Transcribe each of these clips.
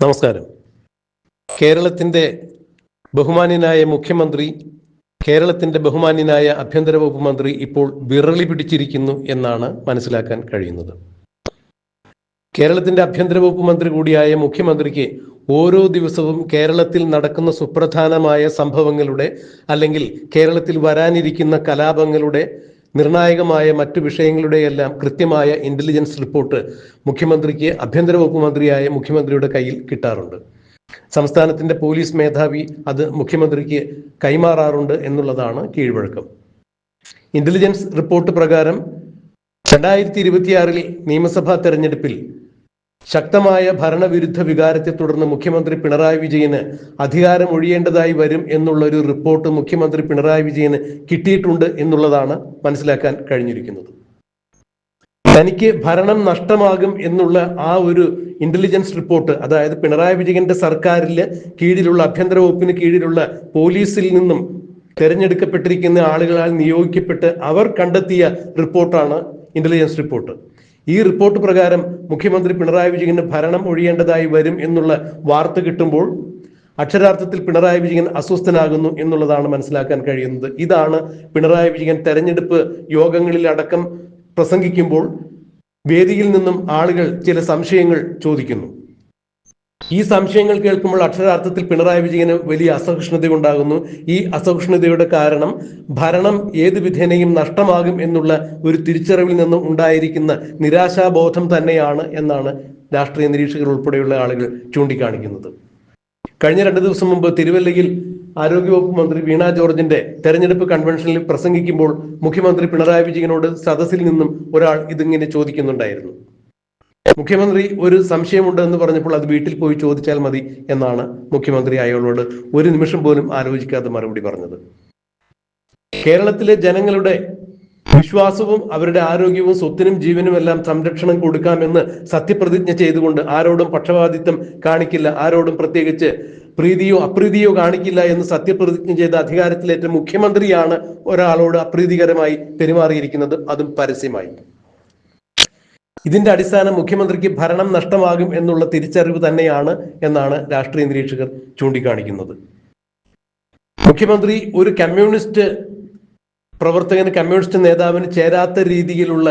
നമസ്കാരം. കേരളത്തിന്റെ ബഹുമാന്യനായ മുഖ്യമന്ത്രി, കേരളത്തിന്റെ ബഹുമാന്യനായ ആഭ്യന്തര വകുപ്പ് മന്ത്രി ഇപ്പോൾ വിറളി പിടിച്ചിരിക്കുന്നു എന്നാണ് മനസ്സിലാക്കാൻ കഴിയുന്നത്. കേരളത്തിന്റെ ആഭ്യന്തര വകുപ്പ് മന്ത്രി കൂടിയായ മുഖ്യമന്ത്രിക്ക് ഓരോ ദിവസവും കേരളത്തിൽ നടക്കുന്ന സുപ്രധാനമായ സംഭവങ്ങളുടെ അല്ലെങ്കിൽ കേരളത്തിൽ വരാനിരിക്കുന്ന കലാപങ്ങളുടെ നിർണായകമായ മറ്റു വിഷയങ്ങളുടെയെല്ലാം കൃത്യമായ ഇന്റലിജൻസ് റിപ്പോർട്ട് മുഖ്യമന്ത്രിക്ക്, ആഭ്യന്തര വകുപ്പ് മന്ത്രിയായ മുഖ്യമന്ത്രിയുടെ കയ്യിൽ കിട്ടാറുണ്ട്. സംസ്ഥാനത്തിന്റെ പോലീസ് മേധാവി അത് മുഖ്യമന്ത്രിക്ക് കൈമാറാറുണ്ട് എന്നുള്ളതാണ് കീഴ്വഴക്കം. ഇന്റലിജൻസ് റിപ്പോർട്ട് പ്രകാരം 2026 നിയമസഭാ തെരഞ്ഞെടുപ്പിൽ ശക്തമായ ഭരണവിരുദ്ധ വികാരത്തെ തുടർന്ന് മുഖ്യമന്ത്രി പിണറായി വിജയന് അധികാരം ഒഴിയേണ്ടതായി വരും എന്നുള്ള ഒരു റിപ്പോർട്ട് മുഖ്യമന്ത്രി പിണറായി വിജയന് കിട്ടിയിട്ടുണ്ട് എന്നുള്ളതാണ് മനസ്സിലാക്കാൻ കഴിഞ്ഞിരിക്കുന്നത്. തനിക്ക് ഭരണം നഷ്ടമാകും എന്നുള്ള ആ ഒരു ഇന്റലിജൻസ് റിപ്പോർട്ട്, അതായത് പിണറായി വിജയന്റെ സർക്കാരില് കീഴിലുള്ള ആഭ്യന്തര വകുപ്പിന് കീഴിലുള്ള പോലീസിൽ നിന്നും തെരഞ്ഞെടുക്കപ്പെട്ടിരിക്കുന്ന ആളുകളാൽ നിയോഗിക്കപ്പെട്ട് അവർ കണ്ടെത്തിയ റിപ്പോർട്ടാണ് ഇന്റലിജൻസ് റിപ്പോർട്ട്. ഈ റിപ്പോർട്ട് പ്രകാരം മുഖ്യമന്ത്രി പിണറായി വിജയന് ഭരണം ഒഴിയേണ്ടതായി വരും എന്നുള്ള വാർത്ത കിട്ടുമ്പോൾ അക്ഷരാർത്ഥത്തിൽ പിണറായി വിജയൻ അസ്വസ്ഥനാകുന്നു എന്നുള്ളതാണ് മനസ്സിലാക്കാൻ കഴിയുന്നത്. ഇതാണ് പിണറായി വിജയൻ തെരഞ്ഞെടുപ്പ് യോഗങ്ങളിൽ അടക്കം പ്രസംഗിക്കുമ്പോൾ വേദിയിൽ നിന്നും ആളുകൾ ചില സംശയങ്ങൾ ചോദിക്കുന്നു. ഈ സംശയങ്ങൾ കേൾക്കുമ്പോൾ അക്ഷരാർത്ഥത്തിൽ പിണറായി വിജയന് വലിയ അസഹിഷ്ണുത ഉണ്ടാകുന്നു. ഈ അസഹിഷ്ണുതയുടെ കാരണം ഭരണം ഏത് വിധേനയും നഷ്ടമാകും എന്നുള്ള ഒരു തിരിച്ചറിവിൽ നിന്നും ഉണ്ടായിരിക്കുന്ന നിരാശാബോധം തന്നെയാണ് എന്നാണ് രാഷ്ട്രീയ നിരീക്ഷകർ ഉൾപ്പെടെയുള്ള ആളുകൾ ചൂണ്ടിക്കാണിക്കുന്നത്. കഴിഞ്ഞ 2 ദിവസം മുമ്പ് തിരുവല്ലയിൽ ആരോഗ്യവകുപ്പ് മന്ത്രി വീണ ജോർജിന്റെ തെരഞ്ഞെടുപ്പ് കൺവെൻഷനിൽ പ്രസംഗിക്കുമ്പോൾ മുഖ്യമന്ത്രി പിണറായി വിജയനോട് സദസ്സിൽ നിന്നും ഒരാൾ ഇതിങ്ങനെ ചോദിക്കുന്നുണ്ടായിരുന്നു. മുഖ്യമന്ത്രി ഒരു സംശയമുണ്ട് എന്ന് പറഞ്ഞപ്പോൾ അത് വീട്ടിൽ പോയി ചോദിച്ചാൽ മതി എന്നാണ് മുഖ്യമന്ത്രി അയാളോട് ഒരു നിമിഷം പോലും ആലോചിക്കാതെ മറുപടി പറഞ്ഞത്. കേരളത്തിലെ ജനങ്ങളുടെ വിശ്വാസവും അവരുടെ ആരോഗ്യവും സ്വത്തിനും ജീവനും എല്ലാം സംരക്ഷണം കൊടുക്കാമെന്ന് സത്യപ്രതിജ്ഞ ചെയ്തുകൊണ്ട് ആരോടും പക്ഷപാതിത്വം കാണിക്കില്ല, ആരോടും പ്രത്യേകിച്ച് പ്രീതിയോ അപ്രീതിയോ കാണിക്കില്ല എന്ന് സത്യപ്രതിജ്ഞ ചെയ്ത അധികാരത്തിലേറ്റ മുഖ്യമന്ത്രിയാണ് ഒരാളോട് അപ്രീതികരമായി പെരുമാറിയിരിക്കുന്നത്, അതും പരസ്യമായി. ഇതിന്റെ അടിസ്ഥാനം മുഖ്യമന്ത്രിക്ക് ഭരണം നഷ്ടമാകും എന്നുള്ള തിരിച്ചറിവ് തന്നെയാണ് എന്നാണ് രാഷ്ട്രീയ നിരീക്ഷകർ ചൂണ്ടിക്കാണിക്കുന്നത്. മുഖ്യമന്ത്രി ഒരു കമ്മ്യൂണിസ്റ്റ് പ്രവർത്തകന്, കമ്മ്യൂണിസ്റ്റ് നേതാവിന് ചേരാത്ത രീതിയിലുള്ള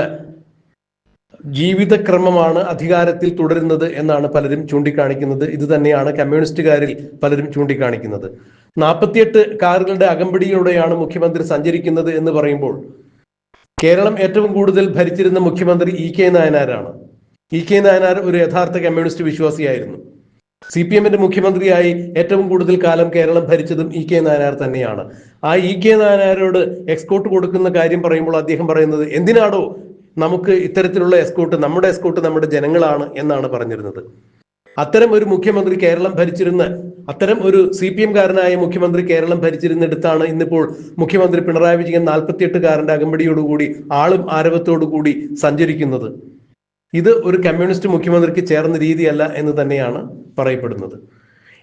ജീവിതക്രമമാണ് അധികാരത്തിൽ തുടരുന്നത് എന്നാണ് പലരും ചൂണ്ടിക്കാണിക്കുന്നത്. ഇത് തന്നെയാണ് കമ്മ്യൂണിസ്റ്റുകാരിൽ പലരും ചൂണ്ടിക്കാണിക്കുന്നത്. 48 കാറുകളുടെ അകമ്പടിയിലൂടെയാണ് മുഖ്യമന്ത്രി സഞ്ചരിക്കുന്നത് എന്ന് പറയുമ്പോൾ കേരളം ഏറ്റവും കൂടുതൽ ഭരിച്ചിരുന്ന മുഖ്യമന്ത്രി EK നായനാരാണ്. EK നായനാർ ഒരു യഥാർത്ഥ കമ്മ്യൂണിസ്റ്റ് വിശ്വാസിയായിരുന്നു. CPM-ന്റെ മുഖ്യമന്ത്രിയായി ഏറ്റവും കൂടുതൽ കാലം കേരളം ഭരിച്ചതും EK നായനാർ തന്നെയാണ്. ആ EK നായനാരോട് എസ്കോർട്ട് കൊടുക്കുന്ന കാര്യം പറയുമ്പോൾ അദ്ദേഹം പറയുന്നത്, എന്തിനാടോ നമുക്ക് ഇത്തരത്തിലുള്ള എസ്കോർട്ട്, നമ്മുടെ എസ്കോർട്ട് നമ്മുടെ ജനങ്ങളാണ് എന്നാണ് പറഞ്ഞിരുന്നത്. അത്തരം ഒരു മുഖ്യമന്ത്രി കേരളം ഭരിച്ചിരുന്ന, അത്തരം ഒരു CPM-കാരനായ മുഖ്യമന്ത്രി കേരളം ഭരിച്ചിരുന്നിടത്താണ് ഇന്നിപ്പോൾ മുഖ്യമന്ത്രി പിണറായി വിജയൻ 48 കാരന്റെ അകമ്പടിയോടുകൂടി ആളും ആരവത്തോടുകൂടി സഞ്ചരിക്കുന്നത്. ഇത് ഒരു കമ്മ്യൂണിസ്റ്റ് മുഖ്യമന്ത്രിക്ക് ചേർന്ന രീതിയല്ല എന്ന് തന്നെയാണ് പറയപ്പെടുന്നത്.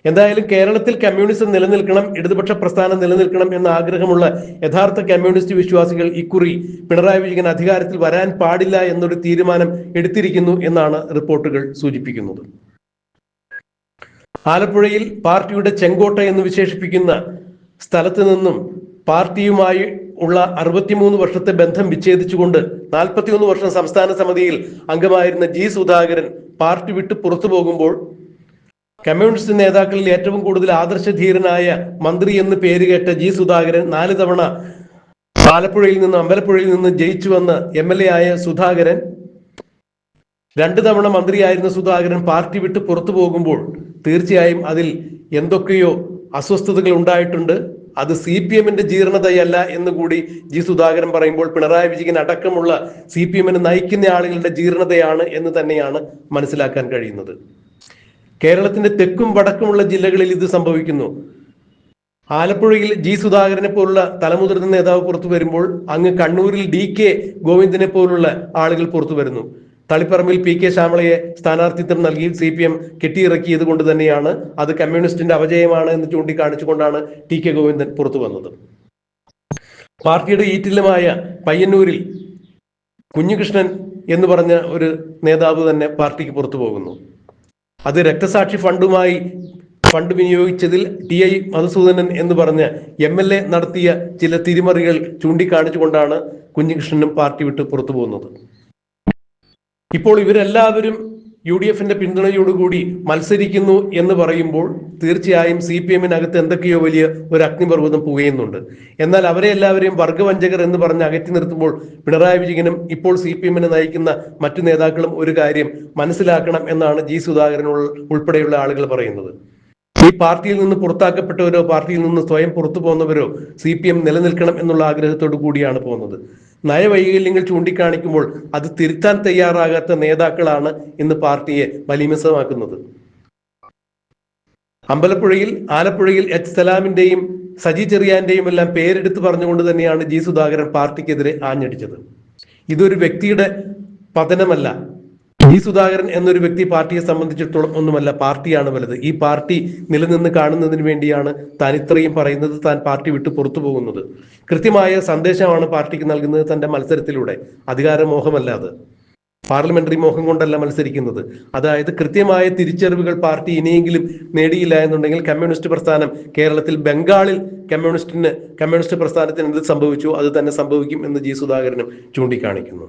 എന്തായാലും കേരളത്തിൽ കമ്മ്യൂണിസം നിലനിൽക്കണം, ഇടതുപക്ഷ പ്രസ്ഥാനം നിലനിൽക്കണം എന്ന ആഗ്രഹമുള്ള യഥാർത്ഥ കമ്മ്യൂണിസ്റ്റ് വിശ്വാസികൾ ഇക്കുറി പിണറായി വിജയൻ അധികാരത്തിൽ വരാൻ പാടില്ല എന്നൊരു തീരുമാനം എടുത്തിരിക്കുന്നു എന്നാണ് റിപ്പോർട്ടുകൾ സൂചിപ്പിക്കുന്നത്. ആലപ്പുഴയിൽ പാർട്ടിയുടെ ചെങ്കോട്ട എന്ന് വിശേഷിപ്പിക്കുന്ന സ്ഥലത്ത് നിന്നും പാർട്ടിയുമായി ഉള്ള 63 വർഷത്തെ ബന്ധം വിച്ഛേദിച്ചുകൊണ്ട് 41 വർഷം സംസ്ഥാന സമിതിയിൽ അംഗമായിരുന്ന G. സുധാകരൻ പാർട്ടി വിട്ട് പുറത്തു പോകുമ്പോൾ കമ്മ്യൂണിസ്റ്റ് നേതാക്കളിൽ ഏറ്റവും കൂടുതൽ ആദർശധീരനായ മന്ത്രി എന്ന് പേരുകേട്ട G. സുധാകരൻ 4 തവണ ആലപ്പുഴയിൽ നിന്ന്, അമ്പലപ്പുഴയിൽ നിന്ന് ജയിച്ചു വന്ന MLA ആയ സുധാകരൻ, 2 തവണ മന്ത്രിയായിരുന്ന സുധാകരൻ പാർട്ടി വിട്ട് പുറത്തു പോകുമ്പോൾ തീർച്ചയായും അതിൽ എന്തൊക്കെയോ അസ്വസ്ഥതകൾ ഉണ്ടായിട്ടുണ്ട്. അത് CPM-ന്റെ ജീർണതയല്ല എന്ന് കൂടി G. സുധാകരൻ പറയുമ്പോൾ പിണറായി വിജയൻ അടക്കമുള്ള CPM-നെ നയിക്കുന്ന ആളുകളുടെ ജീർണതയാണ് എന്ന് തന്നെയാണ് മനസ്സിലാക്കാൻ കഴിയുന്നത്. കേരളത്തിന്റെ തെക്കും വടക്കുമുള്ള ജില്ലകളിൽ ഇത് സംഭവിക്കുന്നു. ആലപ്പുഴയിൽ G. സുധാകരനെ പോലുള്ള തലമുതിർന്ന നേതാവ് പുറത്തു വരുമ്പോൾ അങ്ങ് കണ്ണൂരിൽ DK ഗോവിന്ദനെ പോലുള്ള ആളുകൾ പുറത്തു വരുന്നു. തളിപ്പറമ്പിൽ PK ശ്യാമളയെ സ്ഥാനാർത്ഥിത്വം നൽകി CPM കെട്ടിയിറക്കിയത് കൊണ്ട് തന്നെയാണ് അത് കമ്മ്യൂണിസ്റ്റിന്റെ അപജയമാണ് എന്ന് ചൂണ്ടിക്കാണിച്ചുകൊണ്ടാണ് TK ഗോവിന്ദൻ പുറത്തു വന്നത്. പാർട്ടിയുടെ ഈറ്റില്ലമായ പയ്യന്നൂരിൽ കുഞ്ഞികൃഷ്ണൻ എന്ന് പറഞ്ഞ ഒരു നേതാവ് തന്നെ പാർട്ടിക്ക് പുറത്തു പോകുന്നു. അത് രക്തസാക്ഷി ഫണ്ട് വിനിയോഗിച്ചതിൽ TI മധുസൂദനൻ എന്ന് പറഞ്ഞ MLA നടത്തിയ ചില തിരിമറികൾ ചൂണ്ടിക്കാണിച്ചുകൊണ്ടാണ് കുഞ്ഞികൃഷ്ണനും പാർട്ടി വിട്ട് പുറത്തു പോകുന്നത്. ഇപ്പോൾ ഇവരെല്ലാവരും UDFന്റെ പിന്തുണയോടുകൂടി മത്സരിക്കുന്നു എന്ന് പറയുമ്പോൾ തീർച്ചയായും CPM-നകത്ത് എന്തൊക്കെയോ വലിയ ഒരു അഗ്നിപർവ്വതം പുകയുന്നുണ്ട്. എന്നാൽ അവരെ എല്ലാവരെയും വർഗവഞ്ചകർ എന്ന് പറഞ്ഞ് അകറ്റി നിർത്തുമ്പോൾ പിണറായി വിജയനും ഇപ്പോൾ CPM-നെ നയിക്കുന്ന മറ്റു നേതാക്കളും ഒരു കാര്യം മനസ്സിലാക്കണം എന്നാണ് G. സുധാകരൻ ഉൾപ്പെടെയുള്ള ആളുകൾ പറയുന്നത്. ഈ പാർട്ടിയിൽ നിന്ന് പുറത്താക്കപ്പെട്ടവരോ പാർട്ടിയിൽ നിന്ന് സ്വയം പുറത്തു പോകുന്നവരോ CPM നിലനിൽക്കണം എന്നുള്ള ആഗ്രഹത്തോടു കൂടിയാണ് പോകുന്നത്. നയവൈകല്യങ്ങൾ ചൂണ്ടിക്കാണിക്കുമ്പോൾ അത് തിരുത്താൻ തയ്യാറാകാത്ത നേതാക്കളാണ് ഇന്ന് പാർട്ടിയെ മലീമസമാക്കുന്നത്. അമ്പലപ്പുഴയിൽ, ആലപ്പുഴയിൽ H. സലാമിന്റെയും സജി ചെറിയാന്റെയും എല്ലാം പേരെടുത്ത് പറഞ്ഞുകൊണ്ട് തന്നെയാണ് G. സുധാകരൻ പാർട്ടിക്കെതിരെ ആഞ്ഞടിച്ചത്. ഇതൊരു വ്യക്തിയുടെ പതനമല്ല. G. സുധാകരൻ എന്നൊരു വ്യക്തി പാർട്ടിയെ സംബന്ധിച്ചിടത്തോളം ഒന്നുമല്ല, പാർട്ടിയാണ് വലുത്. ഈ പാർട്ടി നിലനിന്ന് കാണുന്നതിന് വേണ്ടിയാണ് താൻ ഇത്രയും പറയുന്നത്, താൻ പാർട്ടി വിട്ട് പുറത്തു പോകുന്നത്. കൃത്യമായ സന്ദേശമാണ് പാർട്ടിക്ക് നൽകുന്നത് തന്റെ മത്സരത്തിലൂടെ. അധികാരമോഹമല്ലാതെ, പാർലമെന്ററി മോഹം കൊണ്ടല്ല മത്സരിക്കുന്നത്. അതായത് കൃത്യമായ തിരിച്ചറിവുകൾ പാർട്ടി ഇനിയെങ്കിലും നേടിയില്ല എന്നുണ്ടെങ്കിൽ കമ്മ്യൂണിസ്റ്റ് പ്രസ്ഥാനം കേരളത്തിൽ, ബംഗാളിൽ കമ്മ്യൂണിസ്റ്റ് പ്രസ്ഥാനത്തിന് എന്ത് സംഭവിച്ചു അത് തന്നെ സംഭവിക്കും എന്ന് G. സുധാകരനും ചൂണ്ടിക്കാണിക്കുന്നു.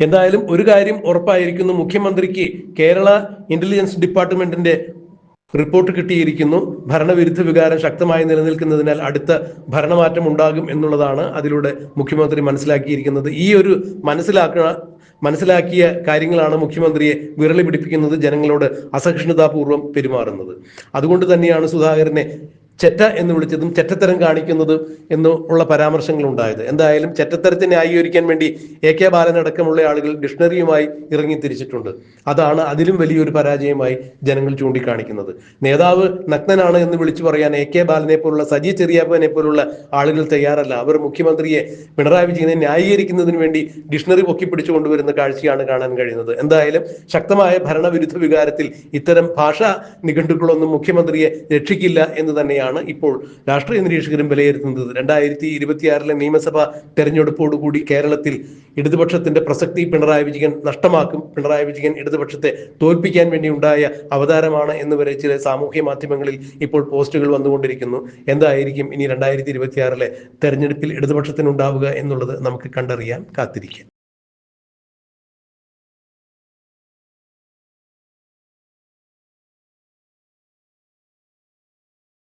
എന്തായാലും ഒരു കാര്യം ഉറപ്പായിരിക്കുന്നു, മുഖ്യമന്ത്രിക്ക് കേരള ഇന്റലിജൻസ് ഡിപ്പാർട്ട്മെന്റിന്റെ റിപ്പോർട്ട് കിട്ടിയിരിക്കുന്നു. ഭരണവിരുദ്ധ വികാരം ശക്തമായി നിലനിൽക്കുന്നതിനാൽ അടുത്ത ഭരണമാറ്റം ഉണ്ടാകും എന്നുള്ളതാണ് അതിലൂടെ മുഖ്യമന്ത്രി മനസ്സിലാക്കിയിരിക്കുന്നത്. ഈ ഒരു മനസ്സിലാക്കിയ കാര്യങ്ങളാണ് മുഖ്യമന്ത്രിയെ വിരളി പിടിപ്പിക്കുന്നത്, ജനങ്ങളോട് അസഹിഷ്ണുതാപൂർവ്വം പെരുമാറുന്നത്. അതുകൊണ്ട് തന്നെയാണ് സുധാകരനെ ചെറ്റ എന്ന് വിളിച്ചതും ചെറ്റത്തരം കാണിക്കുന്നത് എന്നുള്ള പരാമർശങ്ങൾ ഉണ്ടായത്. എന്തായാലും ചെറ്റത്തരത്തെ ന്യായീകരിക്കാൻ വേണ്ടി AK ബാലൻ അടക്കമുള്ള ആളുകൾ ഡിക്ഷണറിയുമായി ഇറങ്ങി തിരിച്ചിട്ടുണ്ട്. അതാണ് അതിലും വലിയൊരു പരാജയമായി ജനങ്ങൾ ചൂണ്ടിക്കാണിക്കുന്നത്. നേതാവ് നഗ്നനാണ് എന്ന് വിളിച്ചു പറയാൻ AK ബാലനെ പോലുള്ള, സജി ചെറിയാപ്പനെ പോലുള്ള ആളുകൾ തയ്യാറല്ല. അവർ മുഖ്യമന്ത്രിയെ, പിണറായി വിജയനെ ന്യായീകരിക്കുന്നതിന് വേണ്ടി ഡിക്ഷണറി പൊക്കിപ്പിടിച്ചു കൊണ്ടുവരുന്ന കാഴ്ചയാണ് കാണാൻ കഴിയുന്നത്. എന്തായാലും ശക്തമായ ഭരണവിരുദ്ധ വികാരത്തിൽ ഇത്തരം ഭാഷാ നിഘണ്ടുക്കളൊന്നും മുഖ്യമന്ത്രിയെ രക്ഷിക്കില്ല എന്ന് തന്നെയാണ് ഇപ്പോൾ രാഷ്ട്രീയ നിരീക്ഷകരും വിലയിരുത്തുന്നത്. 2026 നിയമസഭാ തെരഞ്ഞെടുപ്പോടുകൂടി കേരളത്തിൽ ഇടതുപക്ഷത്തിന്റെ പ്രസക്തി പിണറായി വിജയൻ നഷ്ടമാക്കും. പിണറായി വിജയൻ ഇടതുപക്ഷത്തെ തോൽപ്പിക്കാൻ വേണ്ടി ഉണ്ടായ അവതാരമാണ് എന്ന് വരെ ചില സാമൂഹ്യ മാധ്യമങ്ങളിൽ ഇപ്പോൾ പോസ്റ്റുകൾ വന്നുകൊണ്ടിരിക്കുന്നു. എന്തായിരിക്കും ഇനി 2026 തെരഞ്ഞെടുപ്പിൽ ഇടതുപക്ഷത്തിന് ഉണ്ടാവുക എന്നുള്ളത് നമുക്ക് കണ്ടറിയാൻ കാത്തിരിക്കാം.